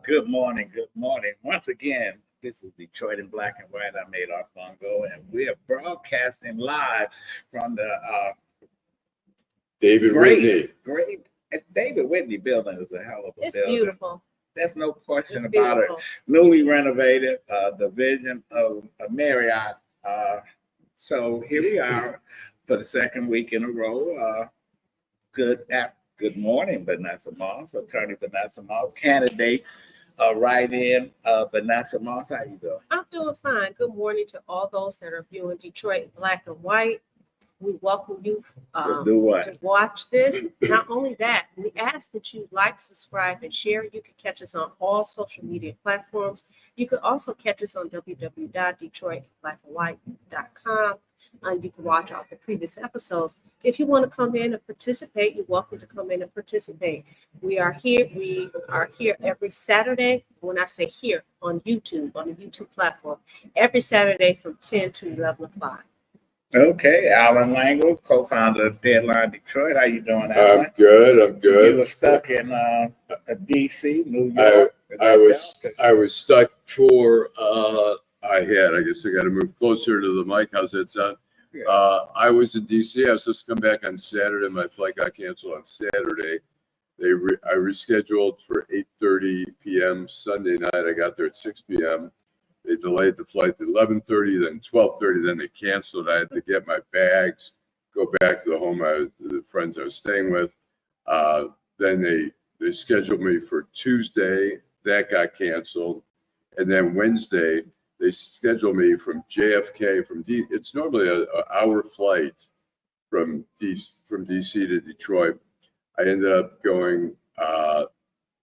Good morning. Good morning. Once again, this is Detroit in Black and White. I'm Adolph Mongo, and we are broadcasting live from the David Whitney. Great David Whitney building is a hell of a It's building. beautiful. There's no question It's about beautiful. it. Newly renovated, division of Marriott. So here we are for the second week in a row. Good morning, Vanessa Moss, Attorney Vanessa Moss, candidate write-in Vanessa Moss. How you doing? I'm doing fine. Good morning to all those that are viewing Detroit Black and White. We welcome you to watch this. Not only that, we ask that you like, subscribe, and share. You can catch us on all social media platforms. You can also catch us on www.detroitblackandwhite.com. You can watch all the previous episodes. If you want to come in and participate, you're welcome to come in and participate. We are here every Saturday. When I say here, on YouTube, on the YouTube platform, every Saturday from 10 to 11 o'clock. Okay, Allan Lengel, co-founder of Deadline Detroit. How you doing, Allan? I'm good. You were stuck in D.C., New York. I was stuck for. I guess I got to move closer to the mic. How's that sound? Yeah. I was in D.C. I was supposed to come back on Saturday. My flight got canceled on Saturday. I rescheduled for 8:30 p.m. Sunday night. I got there at 6 p.m. They delayed the flight to 11:30, then 12:30. Then they canceled. I had to get my bags, go back to the friends I was staying with. Then they scheduled me for Tuesday. That got canceled, and then Wednesday they scheduled me from JFK It's normally an hour flight from DC to Detroit. I ended up going.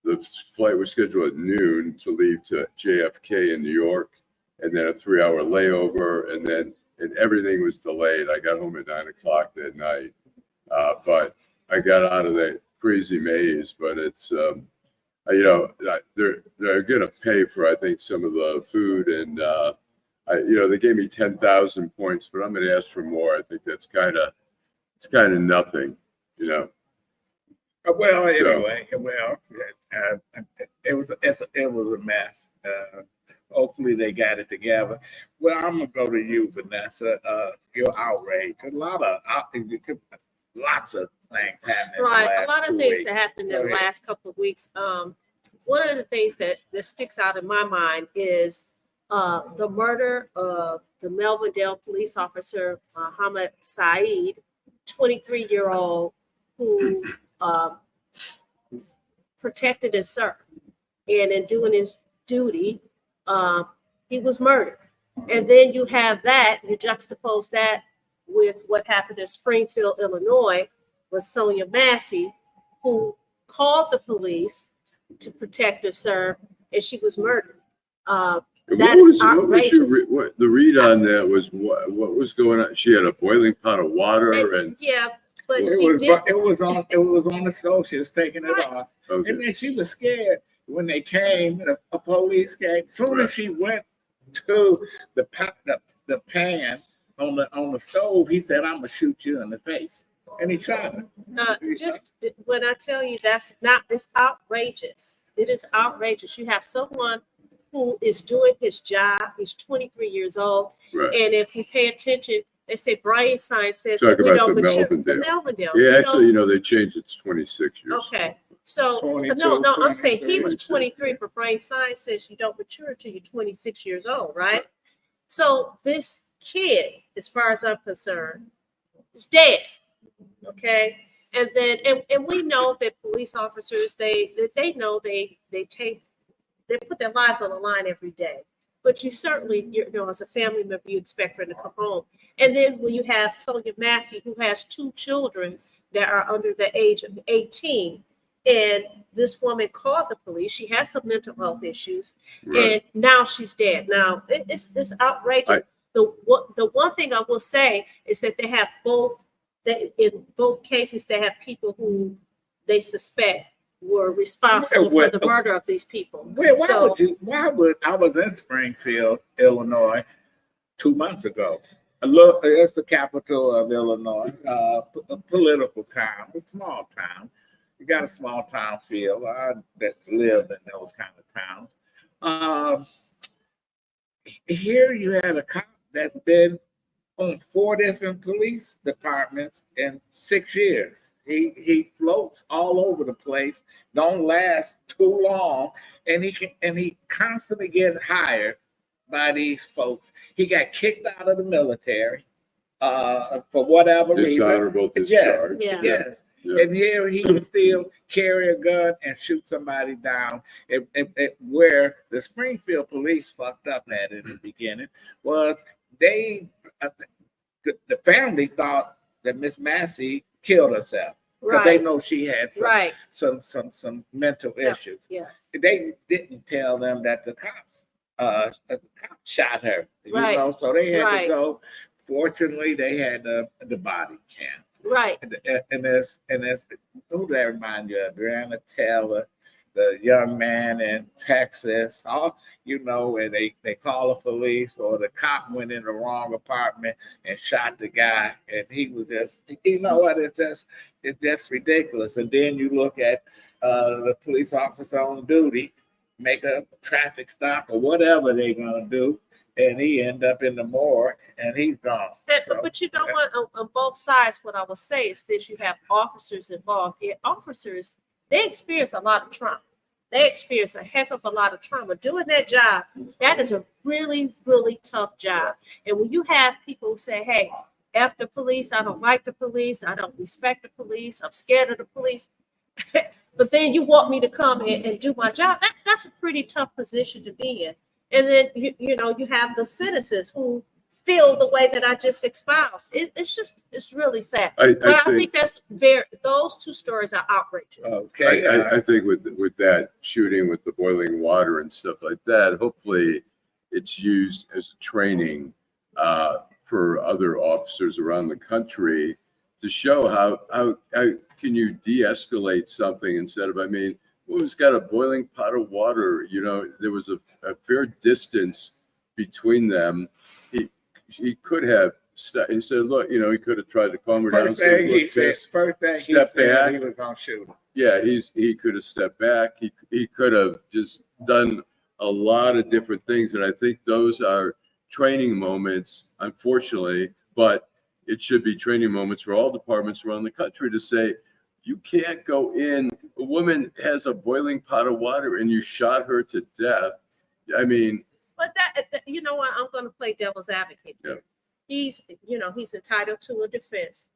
The flight was scheduled at noon to leave to JFK in New York, and then a 3-hour layover, and everything was delayed. I got home at 9 o'clock that night, but I got out of that crazy maze. But it's they're going to pay for, I think, some of the food, and they gave me 10,000 points, but I'm going to ask for more. I think that's kind of nothing, Well, anyway, it was a mess. Hopefully they got it together. Well, I'm gonna go to you, Vanessa. You're outraged. Lots of things happening. Right, a lot of things that happened in the last couple of weeks. One of the things that sticks out in my mind is the murder of the Melvindale police officer Muhammad Saeed, 23-year-old, who protected and served, and in doing his duty, he was murdered. And then you have that, you juxtapose that with what happened in Springfield, Illinois, with Sonia Massey, who called the police to protect and serve, and she was murdered. That is outrageous. The read on that was what was going on? She had a boiling pot of water, and yeah. But it was on the stove. She was taking it off, okay. And then she was scared when they came. The police came. Soon as she went to the pan on the stove, he said, "I'm gonna shoot you in the face," and he shot her. Just when I tell you it's outrageous. It is outrageous. You have someone who is doing his job. He's 23 years old, right. And if you pay attention. They say brain science says talk that we about don't the mature. Melvindale. Yeah, actually, they changed it to 26 years. Okay, so no, I'm saying he was 23, but brain science says you don't mature until you're 26 years old, right? So this kid, as far as I'm concerned, is dead. Okay, and then and we know that police officers they know they put their lives on the line every day. But you certainly, as a family member, you expect for them to come home. And then when you have Sonia Massey, who has 2 children that are under the age of 18, and this woman called the police. She has some mental health issues, right. And now she's dead. Now, it's outrageous. The one thing I will say is that they have in both cases, they have people who they suspect were responsible for the murder of these people. I was in Springfield, Illinois, 2 months ago. It's the capital of Illinois, a political town, a small town. You got a small town feel that live in those kind of towns. Here you had a cop that's been on 4 different police departments in 6 years. He floats all over the place, don't last too long, and he constantly gets hired by these folks. He got kicked out of the military for whatever reason. Dishonorable discharge. Yes. Yeah. And here he can still carry a gun and shoot somebody down. Where the Springfield police fucked up at in the beginning was the family thought that Miss Massey killed herself because they know she had some mental issues. Yes. They didn't tell them that the cops shot her. You know, so they had to go. Fortunately, they had the body cam. Right. And there's who that remind you of? Breonna Taylor, the young man in Texas, where they call the police or the cop went in the wrong apartment and shot the guy, and he was just, it's just ridiculous. And then you look at the police officer on duty, make a traffic stop or whatever they're gonna do, and he end up in the morgue and he's gone. But you know what? On both sides, what I will say is this: you have officers involved. Officers, they experience a lot of trauma. They experience a heck of a lot of trauma. Doing that job, that is a really, really tough job. And when you have people who say, hey, F the police, I don't like the police, I don't respect the police, I'm scared of the police, but then you want me to come and do my job, that's a pretty tough position to be in. And then, you have the citizens who feel the way that I just espoused. It's really sad. I think those two stories are outrageous. Okay. I think with that shooting with the boiling water and stuff like that, hopefully it's used as a training for other officers around the country to show how can you de-escalate something instead of, who's got a boiling pot of water? There was a fair distance between them. He could have. He said, "Look, he could have tried to calm her down." First thing he said, he was gonna shoot him. Yeah, he could have stepped back. He could have just done a lot of different things, and I think those are training moments, unfortunately. But it should be training moments for all departments around the country to say, you can't go in. A woman has a boiling pot of water and you shot her to death. But you know what? I'm going to play devil's advocate. Yeah. He's entitled to a defense.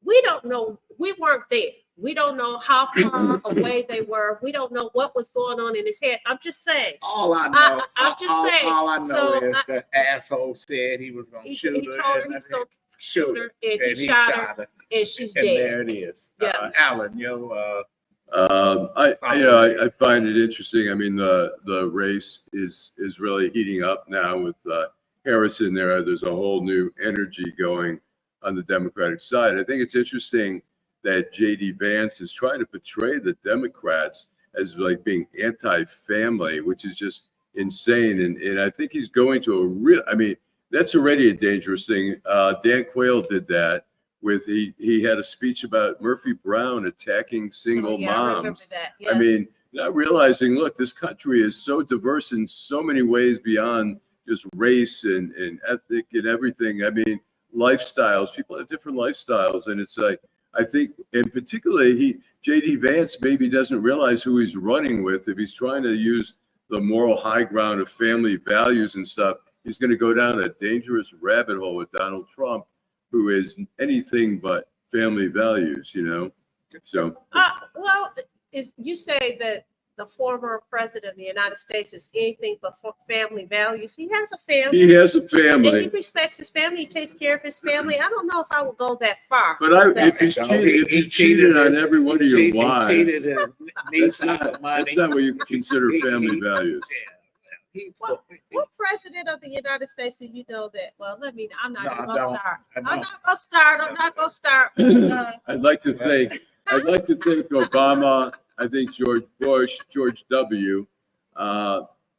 We don't know. We weren't there. We don't know how far away they were. We don't know what was going on in his head. I'm just saying. All I know, all I know So is the asshole said he was going to shoot her. He told her he was going to shoot her, and he shot her, and she's and dead. There it is. Yeah. Allan, I find it interesting. The race is really heating up now with Harris in there. There's a whole new energy going on the Democratic side. I think it's interesting that J.D. Vance is trying to portray the Democrats as like being anti-family, which is just insane. And I think he's going to a real, that's already a dangerous thing. Dan Quayle did that with, he had a speech about Murphy Brown attacking single moms. I remember that. Yeah. Not realizing, look, this country is so diverse in so many ways beyond just race and ethnic and everything. Lifestyles, people have different lifestyles. And it's like, I think, and particularly J.D. Vance maybe doesn't realize who he's running with. If he's trying to use the moral high ground of family values and stuff, he's going to go down a dangerous rabbit hole with Donald Trump, who is anything but family values, So. You say that the former president of the United States is anything but family values. He has a family. He has a family. And he respects his family. He takes care of his family. I don't know if I would go that far. But if he cheated on every one of your wives, that's not what you consider family values. What president of the United States do you know that? Well, I'm not going to start. I'd like to think Obama. I think George Bush, George W. HW.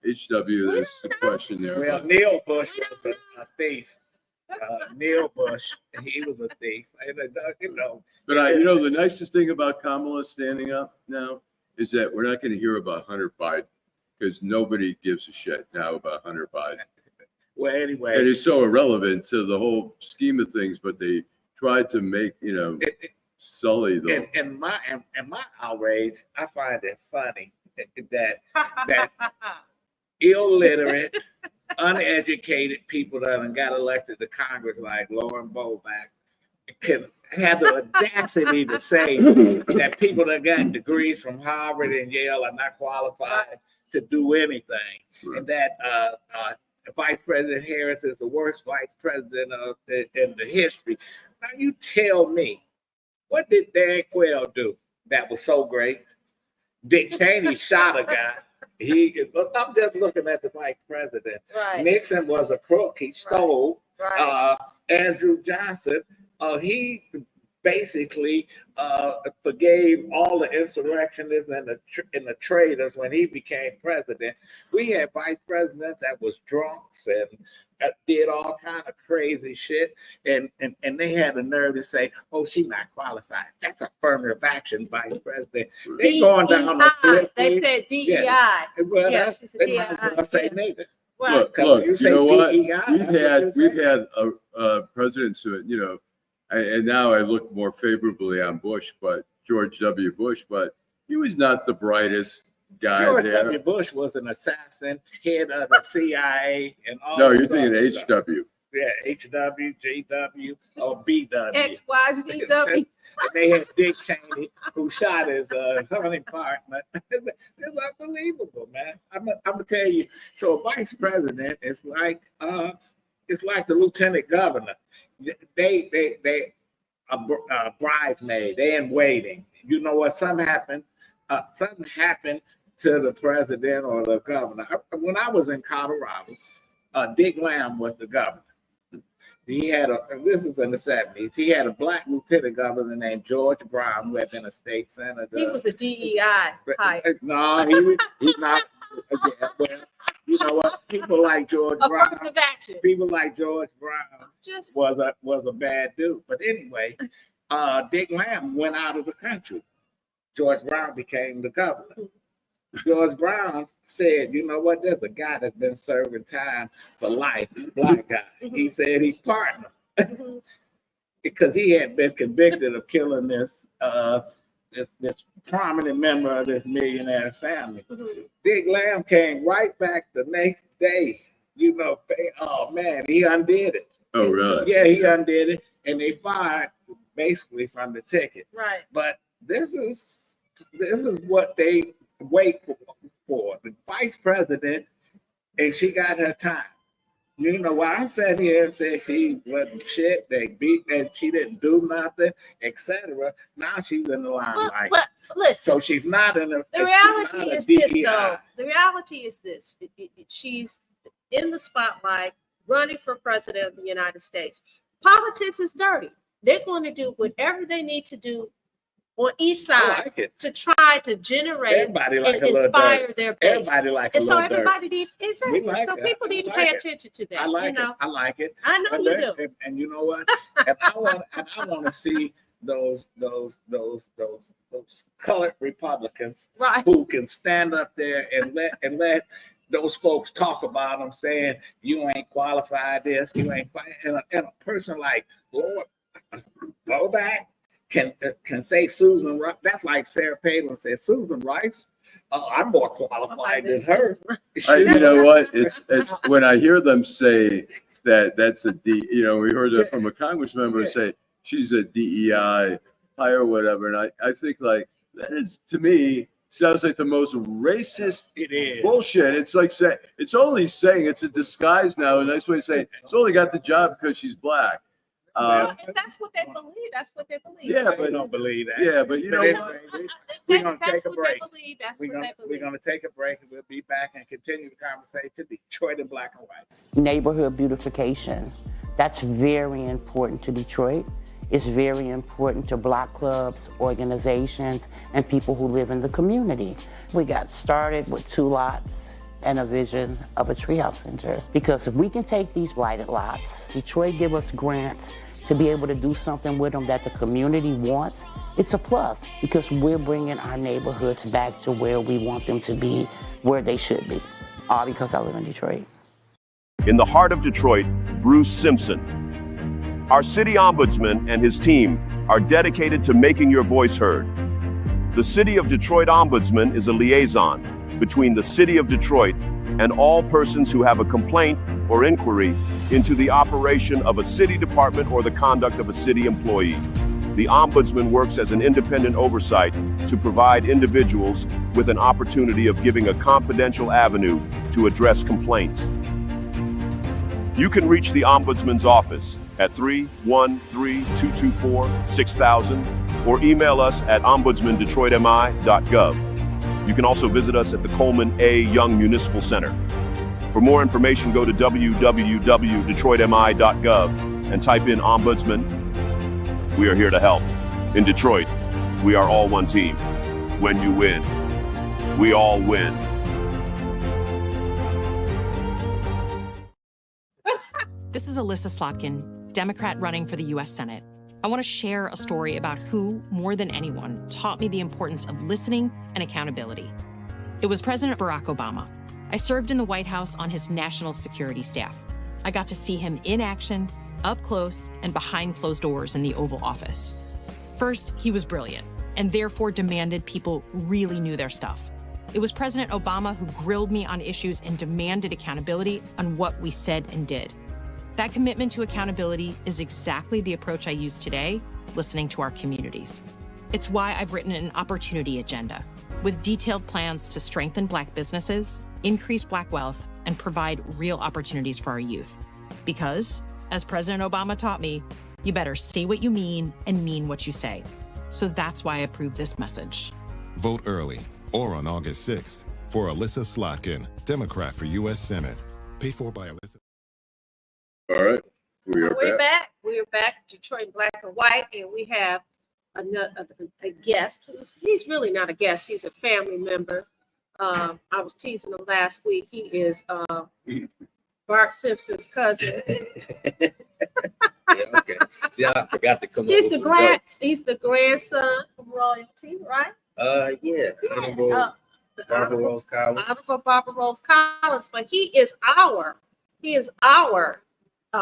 There's a question there. Well, Neil Bush was a thief. Neil Bush, he was a thief. And, you know, But you know, the nicest thing about Kamala standing up now is that we're not going to hear about Hunter Biden because nobody gives a shit now about Hunter Biden. well, anyway, And it's so irrelevant to the whole scheme of things, but they tried to make, you know, sully the. and my outrage, I find it funny that illiterate, uneducated people that got elected to Congress like Lauren Boebach can have the audacity to say that people that got degrees from Harvard and Yale are not qualified to do anything, and that Vice President Harris is the worst vice president in the history. Now you tell me, what did Dan Quayle do that was so great? Dick Cheney shot a guy. I'm just looking at the vice president. Right. Nixon was a crook. He stole. Right. Andrew Johnson, he basically forgave all the insurrectionists and the traitors when he became president. We had vice presidents that was drunks and did all kind of crazy shit, and they had the nerve to say, "Oh, she's not qualified." That's affirmative action, vice president. They going down the slip. They said DEI. Yeah. Well, Yeah, she's a they DEI. might as well say nigga. Right. Look, You you say know what? DEI, We've had presidents who, you know, and now I look more favorably on Bush, but George W. Bush, but he was not the brightest guy George there. W. Bush was an assassin, head of the CIA, and all. No, you're this thinking other stuff. HW. Yeah, HW, GW, or BW. XYZW. And they had Dick Cheney, who shot his hunting partner. It's unbelievable, man. I'm gonna tell you. So a vice president is like the lieutenant governor. They a bridesmaid. They in waiting. You know what? Something happened to the president or the governor. When I was in Colorado, Dick Lamb was the governor. He had this is in the 70s. He had a black lieutenant governor named George Brown, who had been a state senator. He was a DEI hire. No, he's not. Yeah, well, you know what? People like George Brown. Affirmative action. People like George Brown Just was a bad dude. But anyway, Dick Lamb went out of the country. George Brown became the governor. George Brown said, you know what, there's a guy that's been serving time for life, black guy. He said he pardoned him because he had been convicted of killing this prominent member of this millionaire family. Dick Lamb came right back the next day. You know, oh man, he undid it. Oh, really? Yeah, he undid it, and they fired basically from the ticket. right. But this is what they wait for the vice president, and she got her time. You know, while I sat here and said she wasn't shit, they beat and she didn't do nothing, etc. Now she's in the limelight. But listen, So she's not in the. the reality is this, DEI. though. The reality is this: she's in the spotlight, running for president of the United States. Politics is dirty. They're going to do whatever they need to do on each I side like it. to try to generate Everybody like and a little inspire dirt. their base. Everybody like a And so little dirt. everybody needs exactly. like So it. people need to I pay like it. attention to that. I like you know, it. I like it. I know you do. And you know what? and I want to see those colored Republicans Right. who can stand up there and let those folks talk about them, saying you ain't qualified this, you ain't qualified. And a person like Lord Blowback can say Susan Rice. That's like Sarah Palin said, Susan Rice. I'm more qualified than her. You know what? It's when I hear them say that that's a you know, we heard that from a Congress member say she's a DEI hire or whatever, and I think like that is, to me, sounds like the most racist It is. bullshit. It's like it's only saying it's a disguise now, a nice way to say it's only got the job because she's black. Well, if that's what they believe, that's what they believe. Yeah, I but don't believe that. yeah, but you know But what? anyway, we're gonna That's take a what break. they believe. That's We're what they gonna believe. take a break and we'll be back and continue the conversation. Detroit in black and white. Neighborhood beautification. That's very important to Detroit. It's very important to block clubs, organizations, and people who live in the community. We got started with 2 lots and a vision of a treehouse center. Because if we can take these blighted lots, Detroit give us grants to be able to do something with them that the community wants, it's a plus because we're bringing our neighborhoods back to where we want them to be, where they should be. All because I live in Detroit. In the heart of Detroit, Bruce Simpson. Our city ombudsman and his team are dedicated to making your voice heard. The City of Detroit Ombudsman is a liaison between the City of Detroit and all persons who have a complaint or inquiry into the operation of a city department or the conduct of a city employee. The Ombudsman works as an independent oversight to provide individuals with an opportunity of giving a confidential avenue to address complaints. You can reach the Ombudsman's office at 313-224-6000 or email us at ombudsmandetroitmi.gov. You can also visit us at the Coleman A. Young Municipal Center. For more information, go to www.detroitmi.gov and type in Ombudsman. We are here to help. In Detroit, we are all one team. When you win, we all win. This is Alyssa Slotkin, Democrat running for the U.S. Senate. I want to share a story about who, more than anyone, taught me the importance of listening and accountability. It was President Barack Obama. I served in the White House on his national security staff. I got to see him in action, up close, and behind closed doors in the Oval Office. First, he was brilliant, and therefore demanded people really knew their stuff. It was President Obama who grilled me on issues and demanded accountability on what we said and did. That commitment to accountability is exactly the approach I use today, listening to our communities. It's why I've written an opportunity agenda with detailed plans to strengthen Black businesses, increase Black wealth, and provide real opportunities for our youth. Because, as President Obama taught me, you better say what you mean and mean what you say. So that's why I approve this message. Vote early or on August 6th for Alyssa Slotkin, Democrat for U.S. Senate. Paid for by Alyssa. All right, we're back. We're back, Detroit Black and White, and we have a guest. He's really not a guest. He's a family member. I was teasing him last week. He is Bart Simpson's cousin. Yeah, okay. See, I forgot to come up He's with the some jokes. He's the grandson of royalty, right? Yeah. Honorable Barbara Rose Collins. Honorable Barbara Rose Collins, but he is our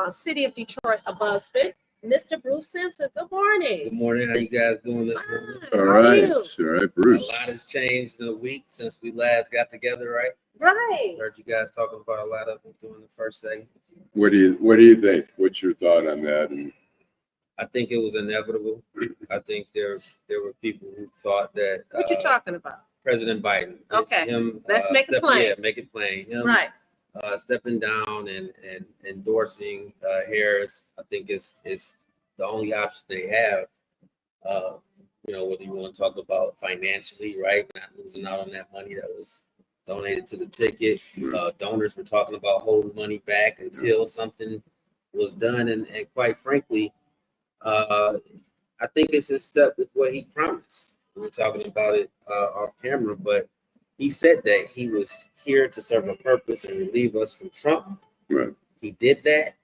City of Detroit ombudsman, Mr. Bruce Simpson. Good morning. Good morning. How you guys doing this morning? All right, Bruce. A lot has changed in a week since we last got together, right? Right. Heard you guys talking about a lot of it during the first segment. What do you think? What's your thought on that? And I think it was inevitable. I think there were people who thought that What you talking about? President Biden. Okay. Him, Let's make it plain. Yeah, make it plain. Him, Right. Stepping down and endorsing Harris, I think is the only option they have. Whether you want to talk about financially, right? Not losing out on that money that was donated to the ticket. Donors were talking about holding money back until something was done. And quite frankly, I think it's in step with what he promised. We were talking about it off camera, but he said that he was here to serve a purpose and relieve us from Trump. right. He did that.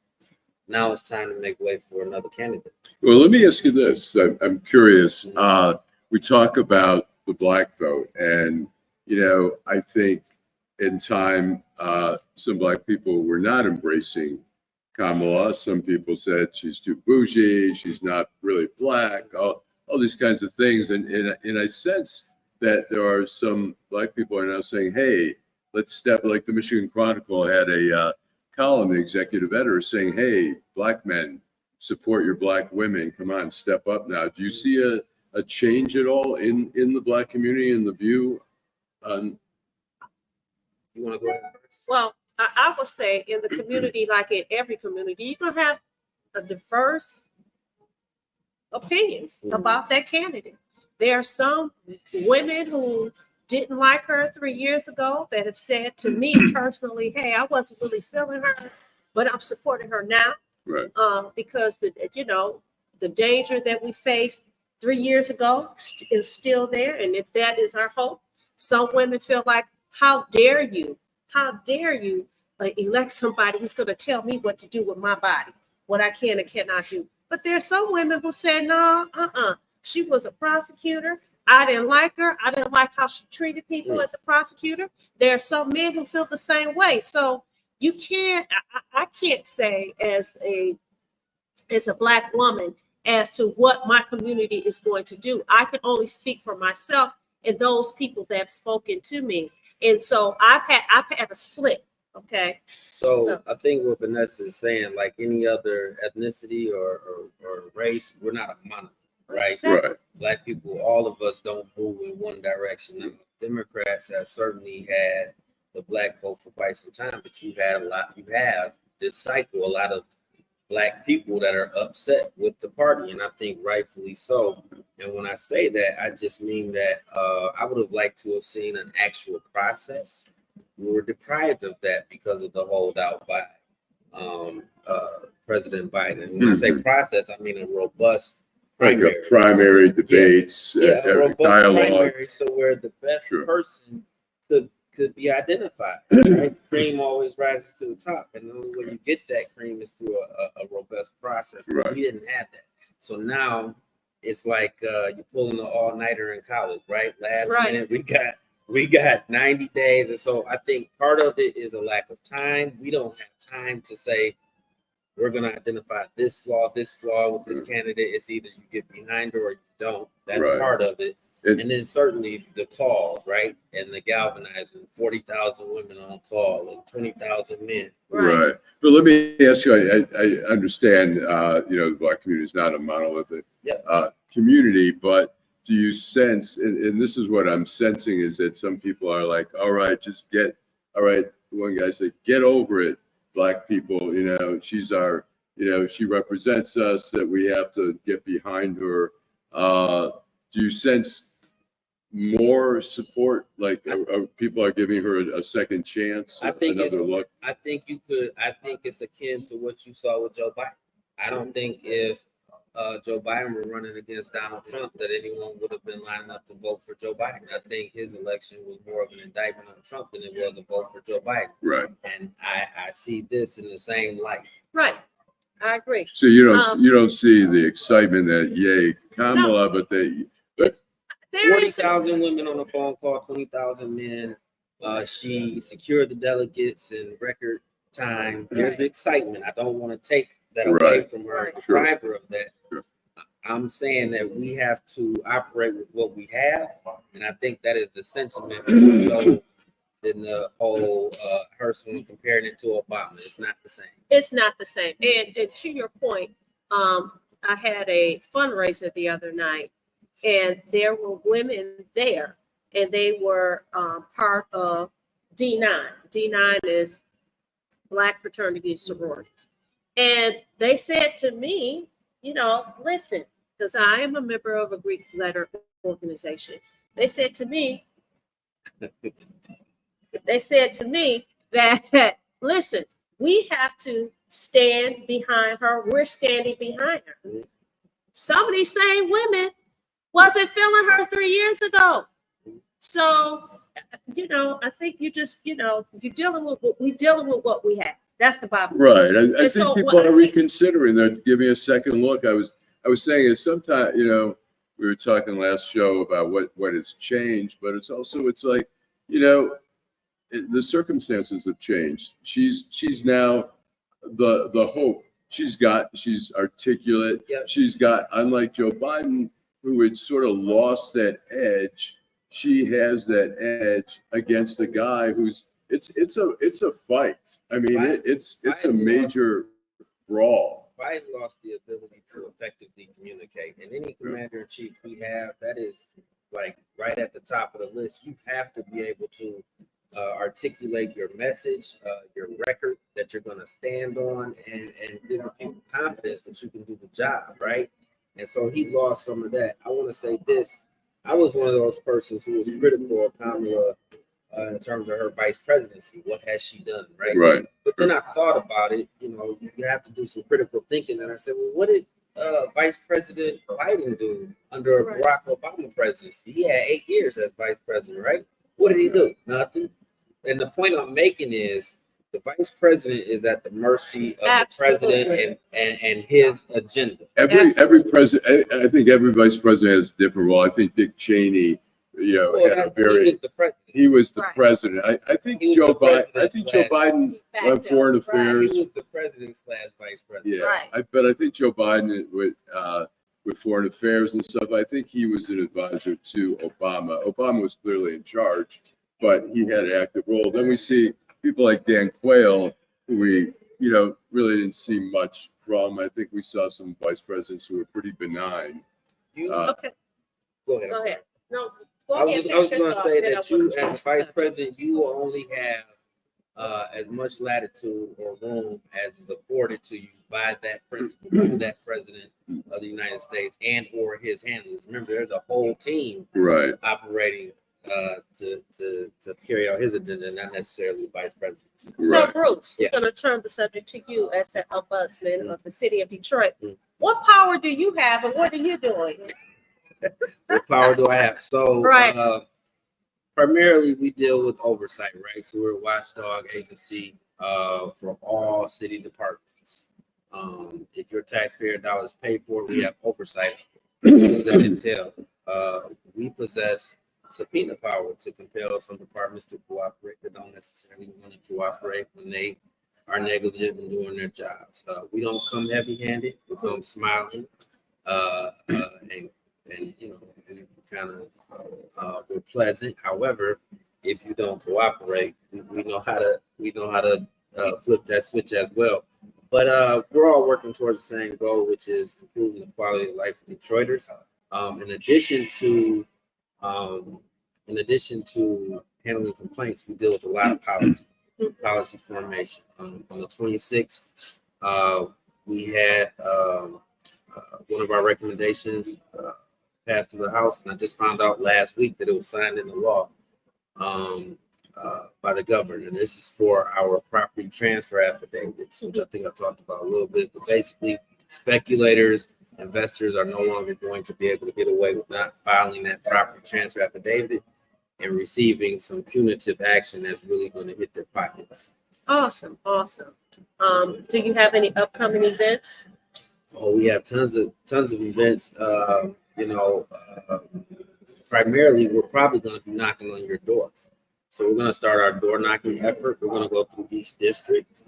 Now it's time to make way for another candidate. Well, let me ask you this. I'm curious. We talk about the Black vote, and I think in time, some Black people were not embracing Kamala. Some people said she's too bougie, she's not really Black, all these kinds of things. And I sense that there are some Black people are now saying, hey, let's step, like the Michigan Chronicle had a column, the executive editor saying, hey, Black men, support your Black women. Come on, step up now. Do you see a change at all in the Black community and the view on? You want to go ahead first? Well, I would say in the community, like in every community, you're going to have a diverse opinions about that candidate. There are some women who didn't like her 3 years ago that have said to me personally, hey, I wasn't really feeling her, but I'm supporting her now. Right. Because the danger that we faced 3 years ago is still there. And if that is our hope, some women feel like, how dare you how dare you elect somebody who's going to tell me what to do with my body, what I can and cannot do. But there are some women who said, no, she was a prosecutor. I didn't like her. I didn't like how she treated people as a prosecutor. There are some men who feel the same way. So you can't, I can't say as a Black woman as to what my community is going to do. I can only speak for myself and those people that have spoken to me. And so I've had a split. Okay. So I think what Vanessa is saying, like any other ethnicity or race, we're not a monolith, right? Exactly. Right. Black people, all of us don't move in one direction. Now, Democrats have certainly had the Black vote for quite some time, but you have this cycle, a lot of Black people that are upset with the party, and I think rightfully so. And when I say that, I just mean that I would have liked to have seen an actual process. We were deprived of that because of the holdout by President Biden. And when I say process, I mean a robust primary. Like a primary debates, robust dialogue. primary, so where the best person could be identified. Right? Cream always rises to the top, and the only way you get that cream is through a robust process. But we didn't have that, so now it's like you're pulling an all-nighter in college, right? Last minute we got 90 days, and so I think part of it is a lack of time. We don't have time to say we're going to identify this flaw with this candidate. It's either you get behind her or you don't. That's part of it. And then certainly the calls, right? And the galvanizing, 40,000 women on call and 20,000 men. Right. But let me ask you, I understand, the Black community is not a monolithic community, but do you sense, and this is what I'm sensing, is that some people are like, all right, one guy said, get over it, Black people, she's our, she represents us, that we have to get behind her. Do you sense more support, like people are giving her a second chance, I think another look? I think it's akin to what you saw with Joe Biden. I don't think if Joe Biden were running against Donald Trump that anyone would have been lining up to vote for Joe Biden. I think his election was more of an indictment on Trump than it was a vote for Joe Biden. Right. And I see this in the same light. Right. I agree. So you don't see the excitement that yay Kamala, but 40,000 women on the phone call, 20,000 men. She secured the delegates in record time. There's excitement. I don't want to take that away from her, the driver of that. I'm saying that we have to operate with what we have, and I think that is the sentiment more so than the whole Hersman comparing it to Obama. It's not the same. It's not the same. And to your point, I had a fundraiser the other night, and there were women there, and they were part of D9. D9 is Black Fraternity Sororities. And they said to me, listen, because I am a member of a Greek letter organization. They said to me that, listen, we have to stand behind her. We're standing behind her. Some of these same women wasn't feeling her 3 years ago. So, I think you just, you're dealing with what we have. That's the bottom line. Right. I think people are reconsidering. They're giving a second look. I was saying is sometimes, we were talking last show about what has changed, but it's like, the circumstances have changed. She's now the hope. She's articulate. Yep. She's got, unlike Joe Biden, who had sort of lost that edge, she has that edge against a guy who's it's a fight. I mean, it's a major brawl. Biden lost the ability to effectively communicate, and any commander in chief we have, that is like right at the top of the list. You have to be able to articulate your message, your record that you're going to stand on, and give people confidence that you can do the job, right? And so he lost some of that. I want to say this. I was one of those persons who was critical of Kamala in terms of her vice presidency. What has she done, right? Right. But then I thought about it. You have to do some critical thinking. And I said, well, what did Vice President Biden do under a Barack Obama presidency? He had 8 years as vice president, right? What did he do? Nothing. and the point I'm making is the vice president is at the mercy of Absolutely. the president and his agenda. Every president, I think every vice president has a different role. I think Dick Cheney, had a very. He was the Right. president. I think He was Joe the Biden. president I think Joe Biden went foreign affairs. He was the president / vice president. Yeah, Right. but I think Joe Biden with foreign affairs and stuff. I think he was an advisor to Obama. Obama was clearly in charge, but he had an active role. Then we see people like Dan Quayle, who we really didn't see much from. I think we saw some vice presidents who were pretty benign. Okay, Go ahead. go ahead. No, I was finish going your to thought, say then that I'll you, go to as a the vice subject. president, you will only have as much latitude or room as is afforded to you by that principal, by that president of the United States and or his handlers. Remember, there's a whole team Right. operating to carry out his agenda, not necessarily the vice president. So Right. Bruce, Yeah. we're going to turn the subject to you as the ombudsman of the city of Detroit. Mhm. What power do you have and what are you doing? What power do I have? So, Right. primarily we deal with oversight, right? So we're a watchdog agency for all city departments. If your taxpayer dollars pay for it, we have oversight. What does that entail? We possess subpoena power to compel some departments to cooperate that don't necessarily want to cooperate when they are negligent in doing their jobs. We don't come heavy-handed. We come smiling, and we kind of we're pleasant. However, if you don't cooperate, we know how to flip that switch as well. But we're all working towards the same goal, which is improving the quality of life of Detroiters. In addition to handling complaints, we deal with a lot of policy formation. On the 26th, we had one of our recommendations passed through the House, and I just found out last week that it was signed into law by the governor. And this is for our property transfer affidavits, which I think I talked about a little bit. But basically, speculators, investors are no longer going to be able to get away with not filing that property transfer affidavit and receiving some punitive action that's really going to hit their pockets. Awesome. Do you have any upcoming events? Oh, we have tons of events. Primarily, we're probably going to be knocking on your door. So we're going to start our door knocking effort. We're going to go through each district.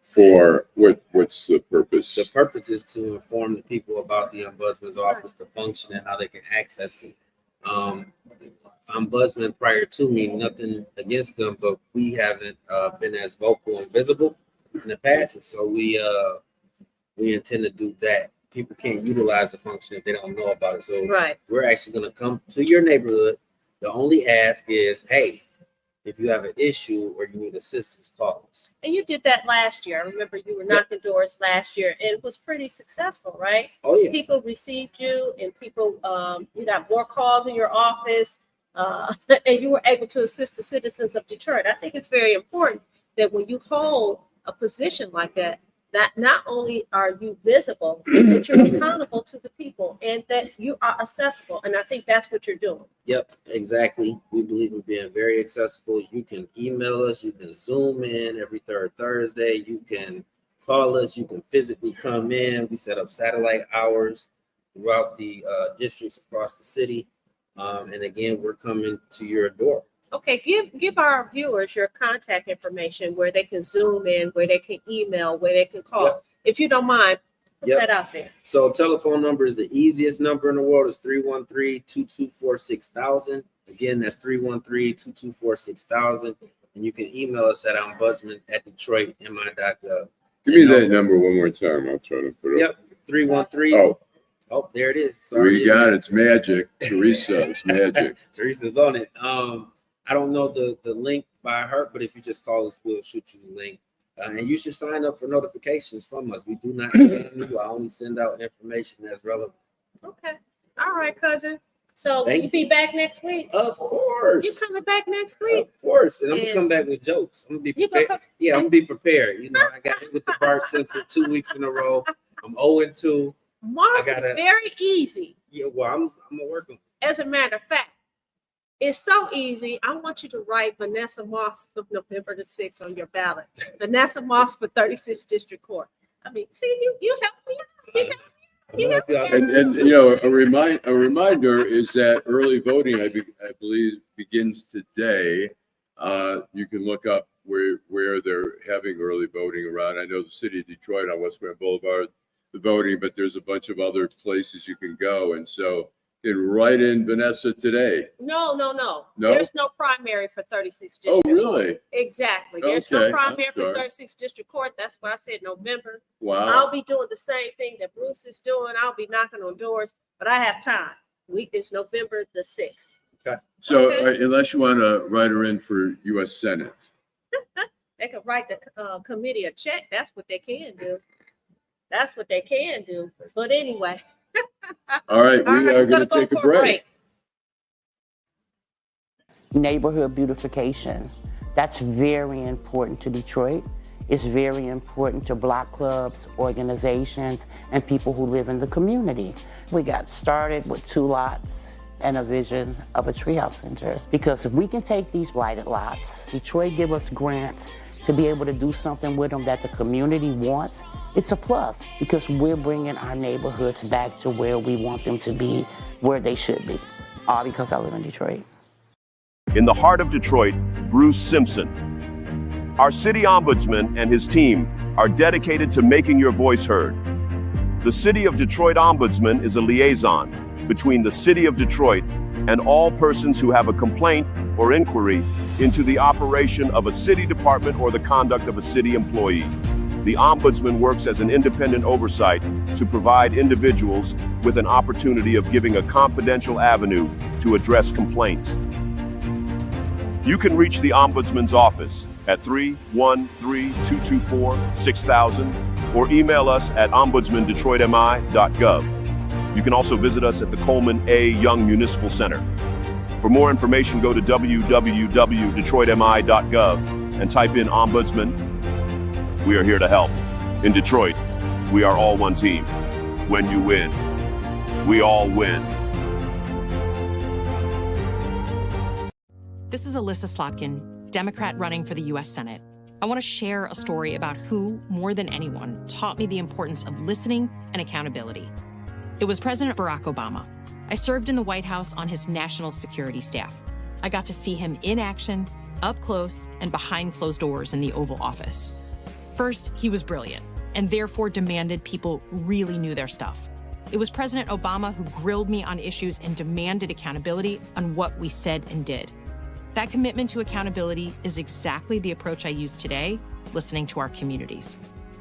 For what's the purpose? The purpose is to inform the people about the Ombudsman's office, the function, and how they can access it. Ombudsman prior to me, nothing against them, but we haven't been as vocal and visible in the past, and so we intend to do that. People can't utilize the function if they don't know about it. So we're actually going to come to your neighborhood. The only ask is, hey, if you have an issue or you need assistance, call us. And you did that last year. I remember you were knocking doors last year, and it was pretty successful, right? Oh, yeah. People received you, and people, you got more calls in your office, and you were able to assist the citizens of Detroit. I think it's very important that when you hold a position like that, that not only are you visible, but you're accountable to the people and that you are accessible. And I think that's what you're doing. Yep, exactly. We believe in being very accessible. You can email us. You can Zoom in every third Thursday. You can call us. You can physically come in. We set up satellite hours throughout the districts across the city. And again, we're coming to your door. Okay, give our viewers your contact information where they can Zoom in, where they can email, where they can call. Yep. If you don't mind, put that out there. So telephone number is the easiest number in the world. Is 313-224-6000. Again, that's 313-224-6000. And you can email us at ombudsman@detroitmi.gov. Give me that number one more time. I'll try to put it up. 313. Oh, there it is. Sorry. You got it. It's magic. Teresa, it's magic. Teresa's on it. I don't know the link by heart, but if you just call us, we'll shoot you the link. And you should sign up for notifications from us. We do not spam you. I only send out information that's relevant. Okay. All right, cousin. So will you be back next week? Of course. You coming back next week? Of course. And I'm going to come back with jokes. I'm going to be prepared. Yeah, I'm going to be prepared. You know, I got hit with the Bart Simpson 2 weeks in a row. I'm 0-2. Mars is very easy. Yeah, well, I'm going to work on it. As a matter of fact, It's so easy. I want you to write Vanessa Moss of November the 6th on your ballot. Vanessa Moss for 36th District Court. I mean, see, you help me out. You help me out. You help me out. And you know, a reminder is that early voting, I believe, begins today. You can look up where they're having early voting around. I know the city of Detroit on West Grand Boulevard, the voting, but there's a bunch of other places you can go. And so you can write in Vanessa today. No. No? There's no primary for 36th District. Oh, really? Exactly. There's Okay, no primary I'm for sorry. 36th District Court. That's why I said November. Wow. I'll be doing the same thing that Bruce is doing. I'll be knocking on doors, but I have time. It's November the 6th. So Okay. unless you want to write her in for U.S. Senate. They could write the committee a check. That's what they can do. That's what they can do. But anyway. All right, we are we're going to go take a for break. Neighborhood beautification. That's very important to Detroit. It's very important to block clubs, organizations, and people who live in the community. We got started with 2 lots and a vision of a treehouse center. Because if we can take these blighted lots, Detroit give us grants to be able to do something with them that the community wants, it's a plus because we're bringing our neighborhoods back to where we want them to be, where they should be. All because I live in Detroit. In the heart of Detroit, Bruce Simpson. Our city ombudsman and his team are dedicated to making your voice heard. The City of Detroit Ombudsman is a liaison between the City of Detroit and all persons who have a complaint or inquiry into the operation of a city department or the conduct of a city employee. The Ombudsman works as an independent oversight to provide individuals with an opportunity of giving a confidential avenue to address complaints. You can reach the Ombudsman's office at 313-224-6000 or email us at ombudsmandetroitmi.gov. You can also visit us at the Coleman A. Young Municipal Center. For more information, go to www.detroitmi.gov and type in Ombudsman. We are here to help. In Detroit, we are all one team. When you win, we all win. This is Alyssa Slotkin, Democrat running for the U.S. Senate. I want to share a story about who, more than anyone, taught me the importance of listening and accountability. It was President Barack Obama. I served in the White House on his national security staff. I got to see him in action, up close, and behind closed doors in the Oval Office. First, he was brilliant, and therefore demanded people really knew their stuff. It was President Obama who grilled me on issues and demanded accountability on what we said and did. That commitment to accountability is exactly the approach I use today, listening to our communities.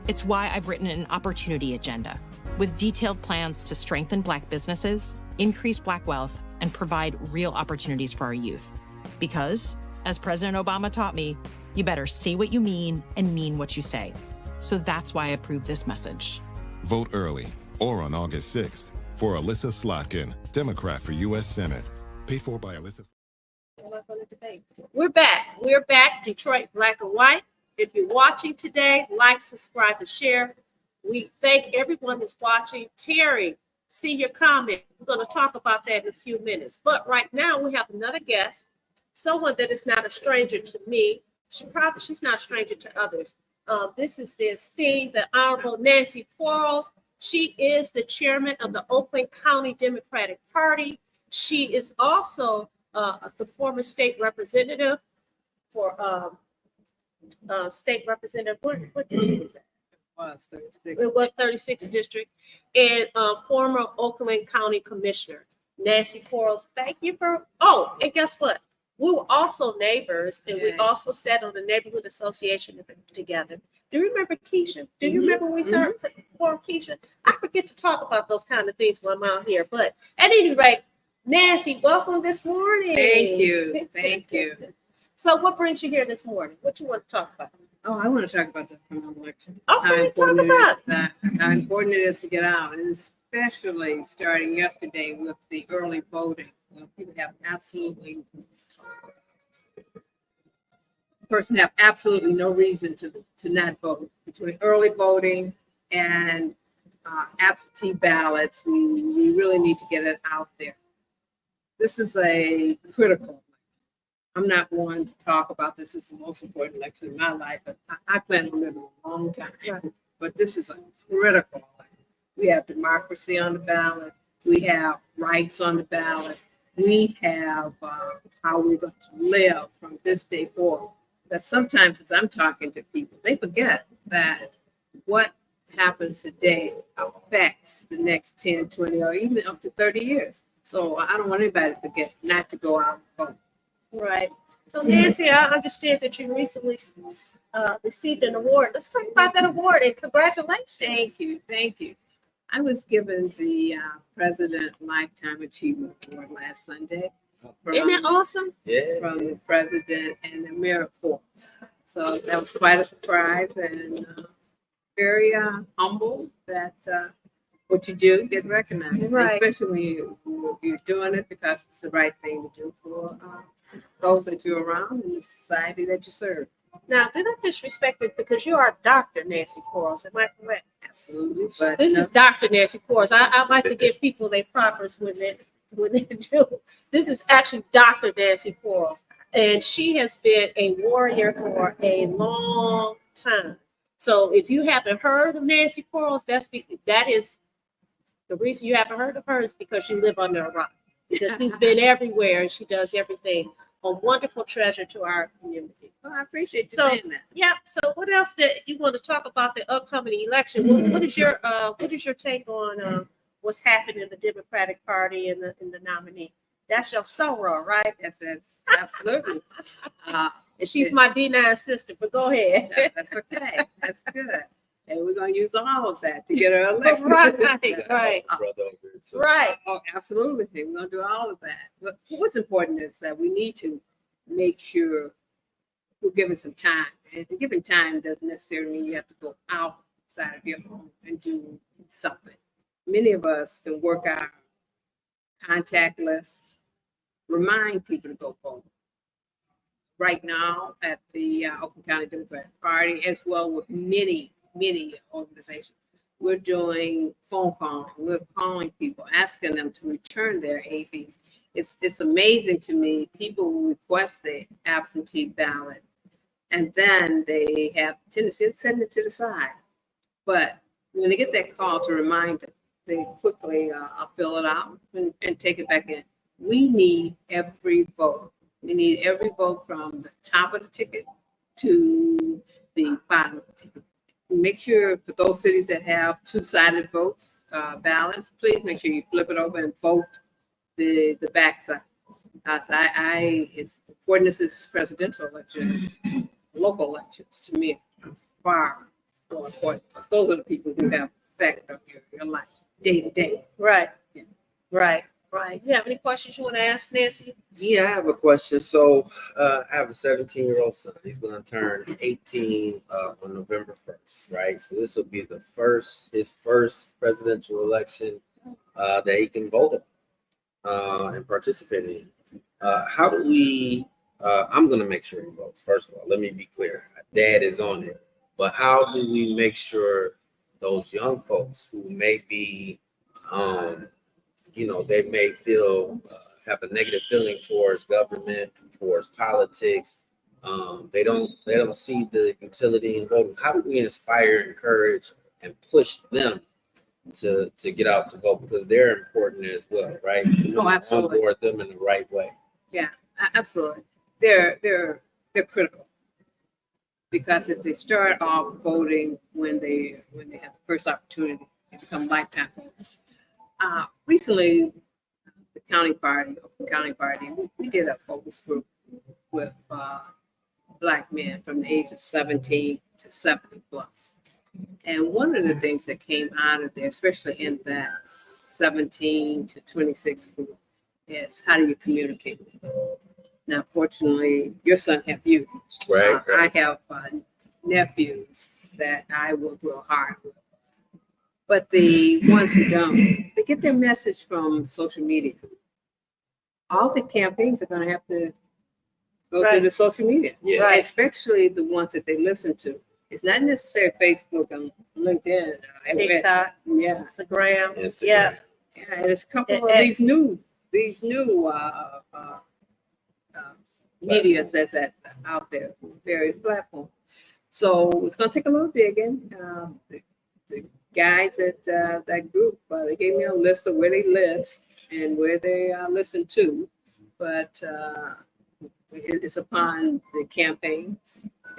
It's why I've written an opportunity agenda with detailed plans to strengthen Black businesses, increase Black wealth, and provide real opportunities for our youth. Because, as President Obama taught me, you better say what you mean and mean what you say. So that's why I approve this message. Vote early or on August 6th for Alyssa Slotkin, Democrat for U.S. Senate. Paid for by Alyssa. We're back. We're back. Detroit Black and White. If you're watching today, like, subscribe, and share. We thank everyone that's watching. Terry, see your comment. We're going to talk about that in a few minutes. But right now, we have another guest, someone that is not a stranger to me. She's not a stranger to others. This is the esteemed, the Honorable Nancy Quarles. She is the chairman of the Oakland County Democratic Party. She is also the former state representative for state representative. What district is that? It was 36th district, and former Oakland County Commissioner Nancy Quarles. Thank you for. Oh, and guess what? We were also neighbors, and we also sat on the neighborhood association together. Do you remember Keisha? Do you remember we served for Keisha? I forget to talk about those kind of things when I'm out here, but at any rate, Nancy, welcome this morning. Thank you. Thank you. So what brings you here this morning? What you want to talk about? Oh, I want to talk about the upcoming election. Okay, talk about it. How important it is to get out, and especially starting yesterday with the early voting. People have absolutely no reason to not vote. Between early voting and absentee ballots, we really need to get it out there. This is a critical election. I'm not one to talk about this is the most important election in my life, but I plan on living a long time. Right. But this is a critical election. We have democracy on the ballot. We have rights on the ballot. We have how we're going to live from this day forward. But sometimes as I'm talking to people, they forget that what happens today affects the next 10, 20, or even up to 30 years. So I don't want anybody to forget not to go out and vote. Right. So Nancy, I understand that you recently received an award. Let's talk about that award and congratulations. Thank you. Thank you. I was given the President Lifetime Achievement Award last Sunday. Isn't that awesome? Yeah. From the President and the Mayor of Quarles. So that was quite a surprise and very humble that what you do get recognized. Right. Especially when you're doing it because it's the right thing to do for those that you're around in the society that you serve. Now, do not disrespect it because you are Dr. Nancy Quarles. Am I correct? Absolutely. But This is Dr. Nancy Quarles. I like to give people their propers when they do. This is actually Dr. Nancy Quarles, and she has been a warrior for a long time. So if you haven't heard of Nancy Quarles, that is the reason you haven't heard of her is because you live under a rock. Because she's been everywhere and she does everything. A wonderful treasure to our community. well, I appreciate you So, saying that. yeah. So what else that you want to talk about the upcoming election? What is your take on what's happening in the Democratic Party and the nominee? That's your soror, right? That's it. Absolutely. And she's my D9 sister, but go ahead. That's okay. That's good. And we're going to use all of that to get her elected. Right. Brother over here, too. Right. Oh, absolutely. We're going to do all of that. But what's important is that we need to make sure we're giving some time. And giving time doesn't necessarily mean you have to go outside of your home and do something. Many of us can work our contact list, remind people to go vote. Right now at the Oakland County Democratic Party, as well with many organizations, we're doing phone calling. We're calling people, asking them to return their AVs. It's amazing to me. People who request the absentee ballot, and then they have the tendency of setting it to the side. But when they get that call to remind them, they quickly fill it out and take it back in. We need every vote. We need every vote from the top of the ticket to the bottom of the ticket. Make sure for those cities that have two-sided votes, ballots, please make sure you flip it over and vote the backside. It's important as this presidential election, local elections to me are far more important because those are the people who have effect on your life day to day. Right. Yeah. Right. You have any questions you want to ask, Nancy? Yeah, I have a question. So I have a 17-year-old son. He's going to turn 18 on November 1st, right? So this will be his first presidential election that he can vote and participate in. How do we? I'm going to make sure he votes. First of all, let me be clear. Dad is on it, but how do we make sure those young folks who may be they may have a negative feeling towards government, towards politics. They don't see the utility in voting. How do we inspire, encourage, and push them to get out to vote? Because they're important as well, right? Oh, absolutely. Onboard them in the right way. Yeah, absolutely. They're critical because if they start off voting when they have the first opportunity, they become lifetime voters. Recently, the Oakland County Party, we did a focus group with Black men from the age of 17 to 70 plus. And one of the things that came out of there, especially in that 17 to 26 group, is how do you communicate with them? Now, fortunately, your son have youth. Right. I have nephews that I work real hard with. But the ones who don't, they get their message from social media. All the campaigns are going to have to go to the social media, Yeah. Especially the ones that they listen to. It's not necessarily Facebook and LinkedIn. TikTok, Yeah. Instagram. Instagram. Yeah. Yeah, and it's a couple And of these new media that's out there, various platforms. So it's gonna take a little digging. The guys at that group, they gave me a list of where they list and where they listen to, but it's upon the campaign,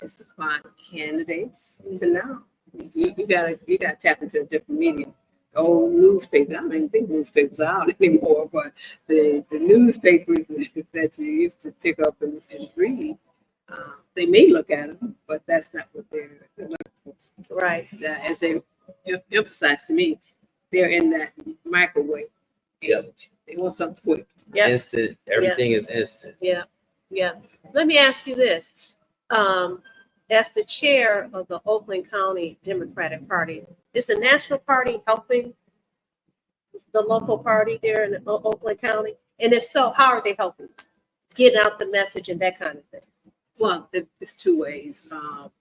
it's upon candidates. So now you gotta tap into a different medium. The old newspapers, I don't even think newspapers are out anymore, but the newspapers that you used to pick up and read, they may look at them, but that's not what they're looking for. Right. As they emphasize to me, they're in that microwave age. Yep. They want something quick. Yeah. Instant. Everything is instant. Yeah. Yeah. Let me ask you this. As the chair of the Oakland County Democratic Party, is the national party helping the local party there in Oakland County? And if so, how are they helping? Getting out the message and that kind of thing. Well, it's two ways.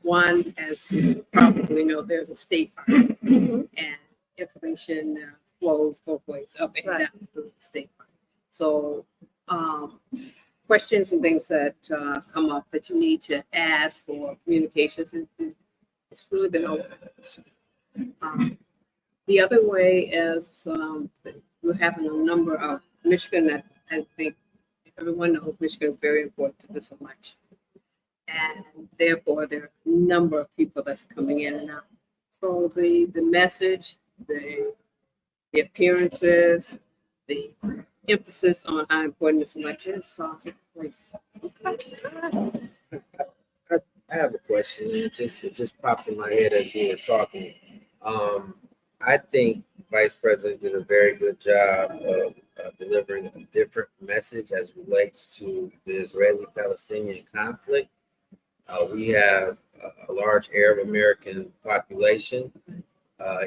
One, as you probably know, there's a state party, and information flows both ways, up and down through the state party. So questions and things that come up that you need to ask for communications, it's really been open. The other way is we're having a number of Michigan. I think everyone knows Michigan is very important to this election. And therefore, there are a number of people that's coming in and out. So the message, the appearances, the emphasis on how important this election is all taking place. I have a question. It just popped in my head as you were talking. I think Vice President did a very good job of delivering a different message as relates to the Israeli-Palestinian conflict. We have a large Arab American population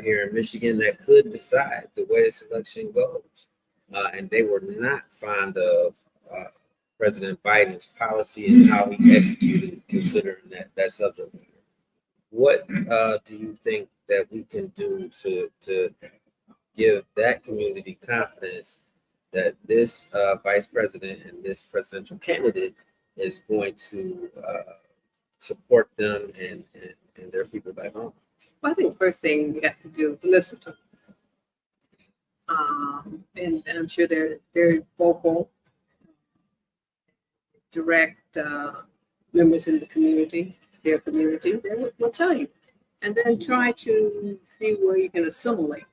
here in Michigan that could decide the way this election goes. And they were not fond of President Biden's policy and how he executed, considering that subject matter. What do you think that we can do to give that community confidence that this vice president and this presidential candidate is going to support them and their people back home? Well, I think the first thing we have to do is listen to them. And I'm sure they're very vocal, direct members in the community, their community, they will tell you. And then try to see where you can assimilate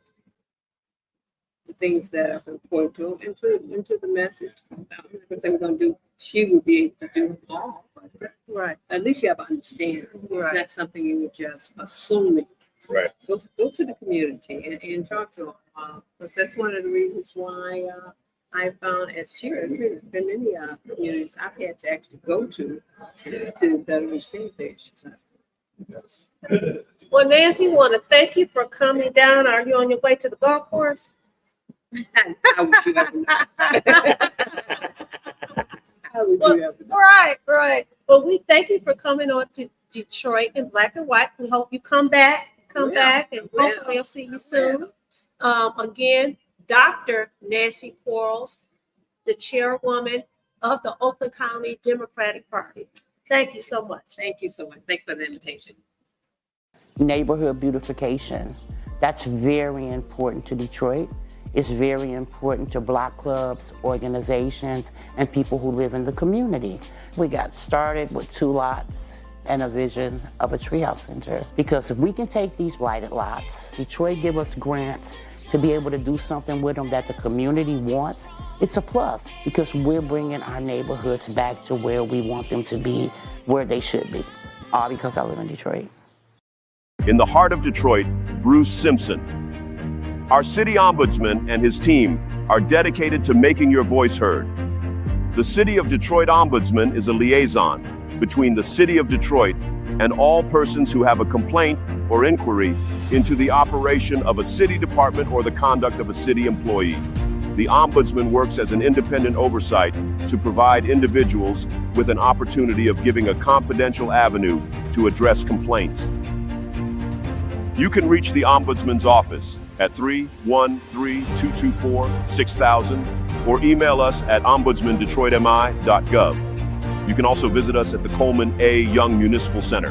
the things that are important to them into the message. I'm not going to say we're going to do, she will be able to do it all, but Right. at least you have an understanding. Right. It's not something you would just assume. Right. Go to the community and talk to them. Because that's one of the reasons why I found as chair, there's been many communities I've had to actually go to better understand things. Yes. Well, Nancy, want to thank you for coming down. Are you on your way to the golf course? How would you ever know? How would you ever know? Right. Well, we thank you for coming on to Detroit in Black and White. We hope you come back, and hopefully we'll see you soon. Again, Dr. Nancy Quarles, the chairwoman of the Oakland County Democratic Party. Thank you so much. Thank you so much. Thank you for the invitation. Neighborhood beautification, that's very important to Detroit. It's very important to block clubs, organizations, and people who live in the community. We got started with 2 lots and a vision of a treehouse center. Because if we can take these blighted lots, Detroit give us grants to be able to do something with them that the community wants, it's a plus because we're bringing our neighborhoods back to where we want them to be, where they should be. All because I live in Detroit. In the heart of Detroit, Bruce Simpson. Our city ombudsman and his team are dedicated to making your voice heard. The City of Detroit Ombudsman is a liaison between the City of Detroit and all persons who have a complaint or inquiry into the operation of a city department or the conduct of a city employee. The Ombudsman works as an independent oversight to provide individuals with an opportunity of giving a confidential avenue to address complaints. You can reach the Ombudsman's office at 313-224-6000 or email us at ombudsmandetroitmi.gov. You can also visit us at the Coleman A. Young Municipal Center.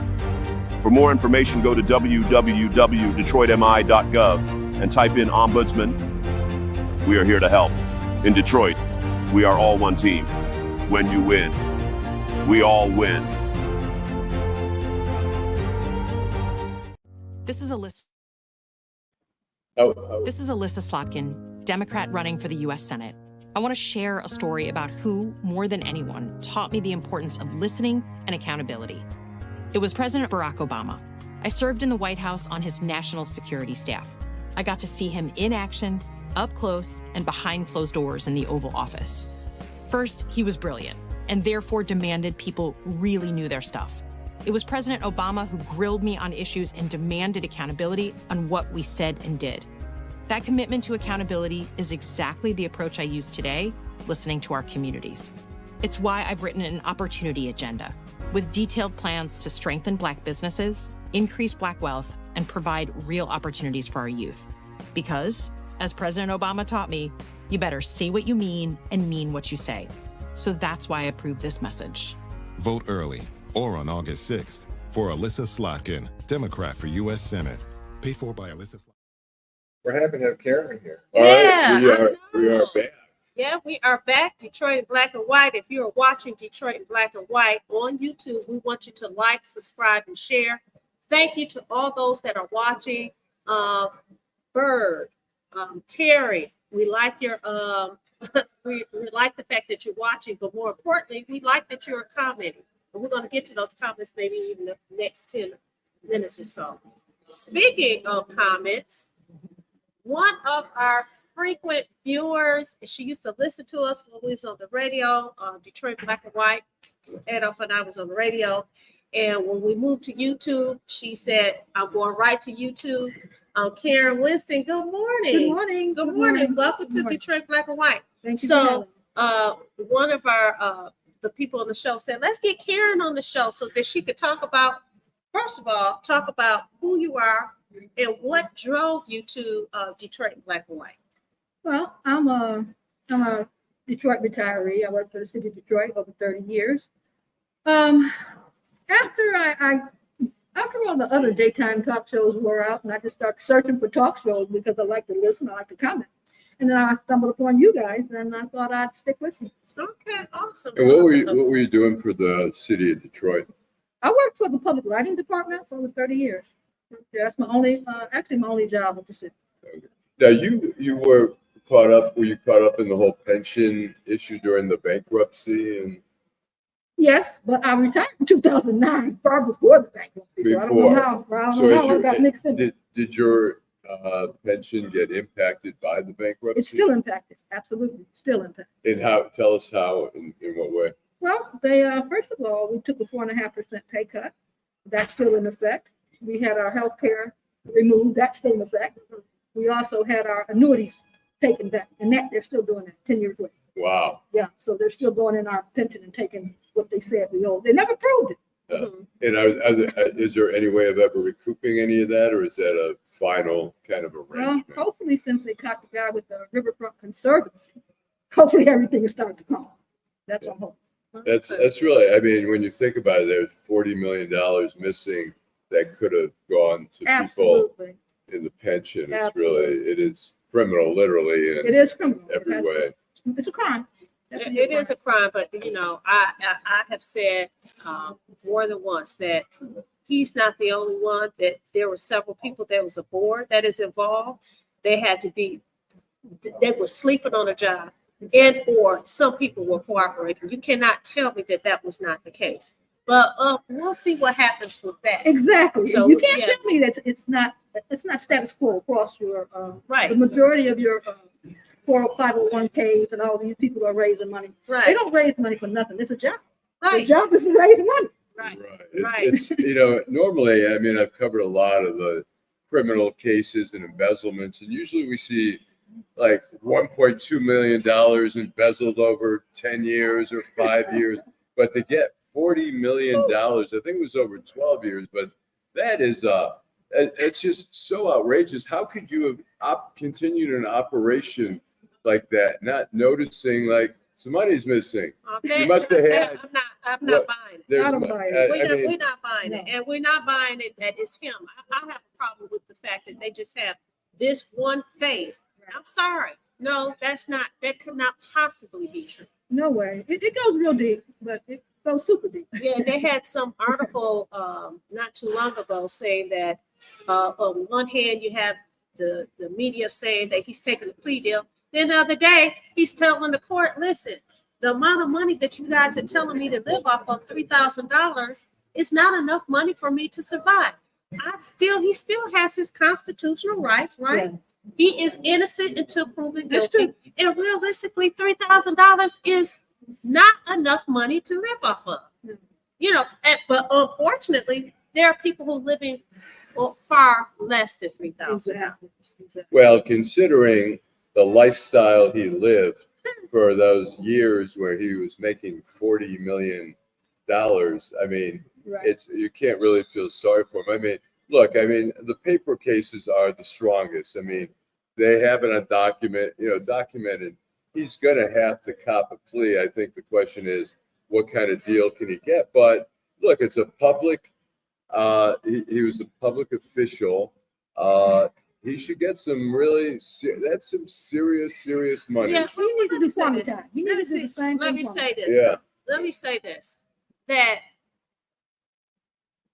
For more information, go to www.detroitmi.gov and type in Ombudsman. We are here to help. In Detroit, we are all one team. When you win, we all win. This is Alyssa. Oh, This is Alyssa Slotkin, Democrat running for the U.S. Senate. I want to share a story about who, more than anyone, taught me the importance of listening and accountability. It was President Barack Obama. I served in the White House on his national security staff. I got to see him in action, up close, and behind closed doors in the Oval Office. First, he was brilliant, and therefore demanded people really knew their stuff. It was President Obama who grilled me on issues and demanded accountability on what we said and did. That commitment to accountability is exactly the approach I use today, listening to our communities. It's why I've written an opportunity agenda with detailed plans to strengthen Black businesses, increase Black wealth, and provide real opportunities for our youth. Because, as President Obama taught me, you better say what you mean and mean what you say. So that's why I approve this message. Vote early or on August 6th for Alyssa Slotkin, Democrat for U.S. Senate. Paid for by Alyssa Slotkin. We're happy to have Karen here. all Yeah, right, we I are know. back. Yeah, we are back, Detroit in Black and White. If you are watching Detroit in Black and White on YouTube, we want you to like, subscribe, and share. Thank you to all those that are watching. Bird, Terry, we like your we like the fact that you're watching, but more importantly, we like that you're commenting. And we're going to get to those comments maybe even the next 10 minutes or so. Speaking of comments, one of our frequent viewers, she used to listen to us when we was on the radio, Detroit Black and White. Adolph and I was on the radio. And when we moved to YouTube, she said, I'm going right to YouTube. Karen Winston, good morning. Good morning. Good morning. Welcome to Detroit Black and White. Thank you. So one of our the people on the show said, let's get Karen on the show so that she could talk about, first of all, talk about who you are and what drove you to Detroit Black and White. Well, I'm a Detroit retiree. I worked for the city of Detroit over 30 years. After all the other daytime talk shows wore out, and I just started searching for talk shows because I like to listen, I like to comment. And then I stumbled upon you guys, and I thought I'd stick with you. Okay, awesome. And what were you doing for the city of Detroit? I worked for the public lighting department for over 30 years. That's my only, actually my only job with the city. Now you were caught up in the whole pension issue during the bankruptcy and Yes, but I retired in 2009, far before the bankruptcy. So I don't know how I got mixed in. Did your pension get impacted by the bankruptcy? It's still impacted, absolutely, still impacted. And tell us how, in what way? Well, they first of all, we took a 4.5% pay cut. That's still in effect. We had our health care removed. That's still in effect. We also had our annuities taken back, and that they're still doing that 10 years later. Wow. Yeah, so they're still going in our pension and taking what they said we owed. They never proved it. And is there any way of ever recouping any of that, or is that a final kind of Well, arrangement? hopefully, since they caught the guy with the Riverfront Conservancy, hopefully everything will start to come. That's our hope. That's really, I mean, when you think about it, there's $40 million missing that could have gone to people Absolutely. in the pension. Absolutely. It is criminal, literally, It in is criminal. every way. It's a crime. It is a crime, but you know, I have said more than once that he's not the only one. That there were several people. There was a board that is involved. They were sleeping on a job, and or some people were cooperating. You cannot tell me that was not the case. But we'll see what happens with that. Exactly. So, You can't yeah. tell me that it's not status quo across your Right. The majority of your 501ks and all these people are raising money. They Right. don't raise money for nothing. It's a job. The Right. job is to raise money. Right. Right. It's normally, I mean, I've covered a lot of the criminal cases and embezzlements, and usually we see like $1.2 million embezzled over 10 years or 5 years, but to get $40 million, I think it was over 12 years, but that is, it's just so outrageous. How could you have continued an operation like that, not noticing like Some money's missing. Okay. You must have had. I'm not what- buying it. There's, I don't buy it. I mean, We're not buying it, No. and we're not buying it that it's him. I have a problem with the fact that they just have this one face. I'm sorry. No, that could not possibly be true. No way. It goes real deep, but it goes super deep. Yeah, they had some article not too long ago saying that on one hand you have the media saying that he's taking a plea deal. Then the other day he's telling the court, listen, the amount of money that you guys are telling me to live off of, $3,000, is not enough money for me to survive. He still has his constitutional rights, right? Yeah. He is innocent until proven guilty. And realistically, $3,000 is not enough money to live off of. You know, but unfortunately, there are people who are living on far less than $3,000. Exactly. well, considering the lifestyle he lived for those years where he was making $40 million, I mean, Right. you can't really feel sorry for him. I mean, look, I mean, the paper cases are the strongest. I mean, they have it on documented. He's going to have to cop a plea. I think the question is, what kind of deal can he get? But look, it's a public, he was a public official. He should get some that's some serious money. Yeah, He needs to let me do say quality this. time. He needs to do the same Let thing. me quality. say this. Yeah. Let me say this. That